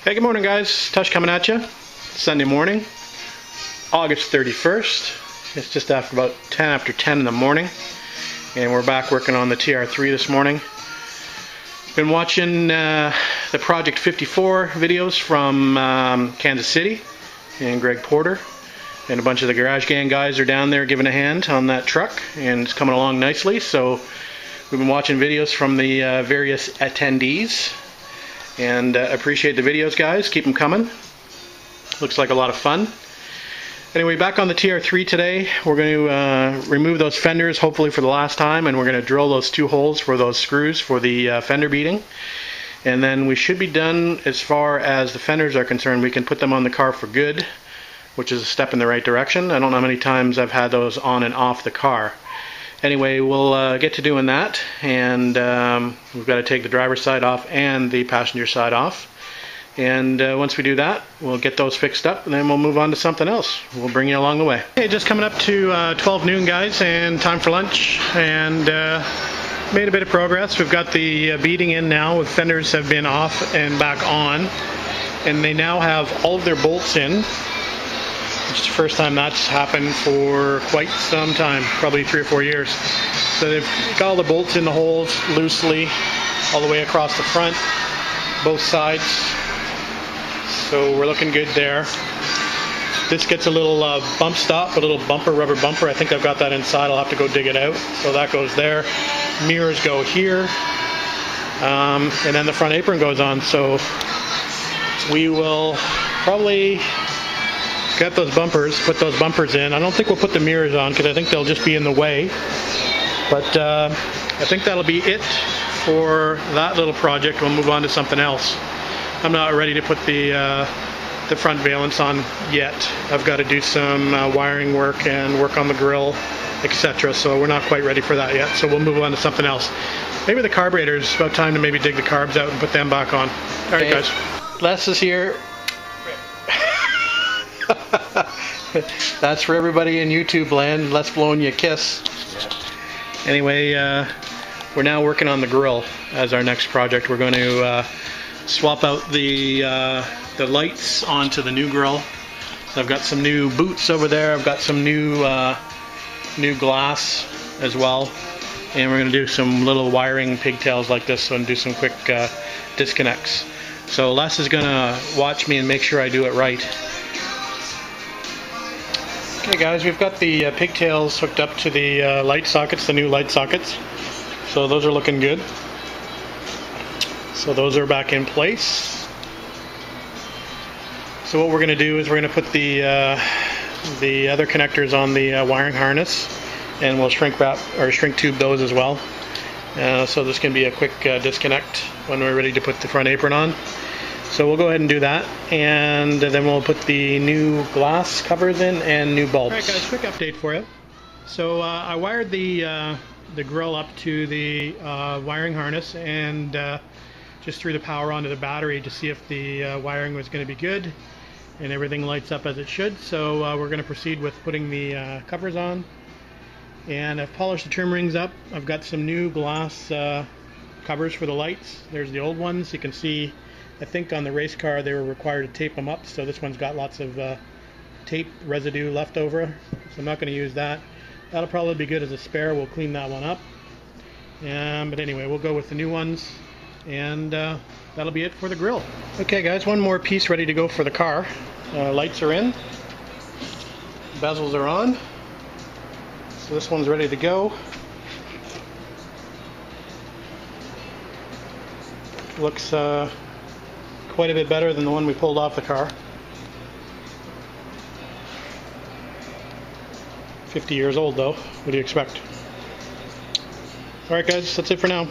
Hey, good morning guys. Tush coming at you. Sunday morning, August 31st. It's just after about 10 after 10 in the morning. And we're back working on the TR3 this morning. Been watching the Project 54 videos from Kansas City and Greg Porter. And a bunch of the Garage Gang guys are down there giving a hand on that truck. And it's coming along nicely. So we've been watching videos from the various attendees. And appreciate the videos, guys. Keep them coming. Looks like a lot of fun. Anyway, back on the TR3 today. We're going to remove those fenders, hopefully for the last time, and we're going to drill those 2 holes for those screws for the fender beading. And then we should be done as far as the fenders are concerned. We can put them on the car for good, which is a step in the right direction. I don't know how many times I've had those on and off the car. Anyway, we'll get to doing that, and we've got to take the driver's side off and the passenger side off. And once we do that, we'll get those fixed up, and then we'll move on to something else. We'll bring you along the way. Okay, just coming up to 12 noon, guys, and time for lunch. And made a bit of progress. We've got the beading in now. The fenders have been off and back on, and they now have all of their bolts in. It's the first time that's happened for quite some time, probably 3 or 4 years. So they've got all the bolts in the holes loosely, all the way across the front, both sides. So we're looking good there. This gets a little bump stop, a little bumper, rubber bumper. I think I've got that inside. I'll have to go dig it out. So that goes there. Mirrors go here. And then the front apron goes on. So we will probably get those bumpers, put those bumpers in. I don't think we'll put the mirrors on because I think they'll just be in the way. But I think that'll be it for that little project. We'll move on to something else. I'm not ready to put the front valance on yet. I've got to do some wiring work and work on the grill, etc. So we're not quite ready for that yet. So we'll move on to something else. Maybe the carburetors. It's about time to maybe dig the carbs out and put them back on. All right, guys. Les is here. That's for everybody in YouTube land. Les blowing you a kiss. Anyway, we're now working on the grill as our next project. We're going to swap out the lights onto the new grill. So I've got some new boots over there. I've got some new glass as well, and we're going to do some little wiring pigtails like this and do some quick disconnects. So Les is going to watch me and make sure I do it right. Okay guys, we've got the pigtails hooked up to the light sockets, the new light sockets. So those are looking good. So those are back in place. So what we're going to do is we're going to put the other connectors on the wiring harness, and we'll shrink wrap or shrink tube those as well. So this can be a quick disconnect when we're ready to put the front apron on. So we'll go ahead and do that, and then we'll put the new glass covers in and new bulbs. Alright guys, quick update for you. So I wired the grill up to the wiring harness and just threw the power onto the battery to see if the wiring was going to be good, and everything lights up as it should. So we're going to proceed with putting the covers on, and I've polished the trim rings up. I've got some new glass covers for the lights. There's the old ones. You can see, I think on the race car they were required to tape them up, so this one's got lots of tape residue left over, so I'm not going to use that. That'll probably be good as a spare. We'll clean that one up. But anyway, we'll go with the new ones, and that'll be it for the grill. Okay guys, one more piece ready to go for the car. Lights are in, bezels are on, so this one's ready to go. Looks quite a bit better than the one we pulled off the car. 50 years old though, what do you expect? Alright guys, that's it for now.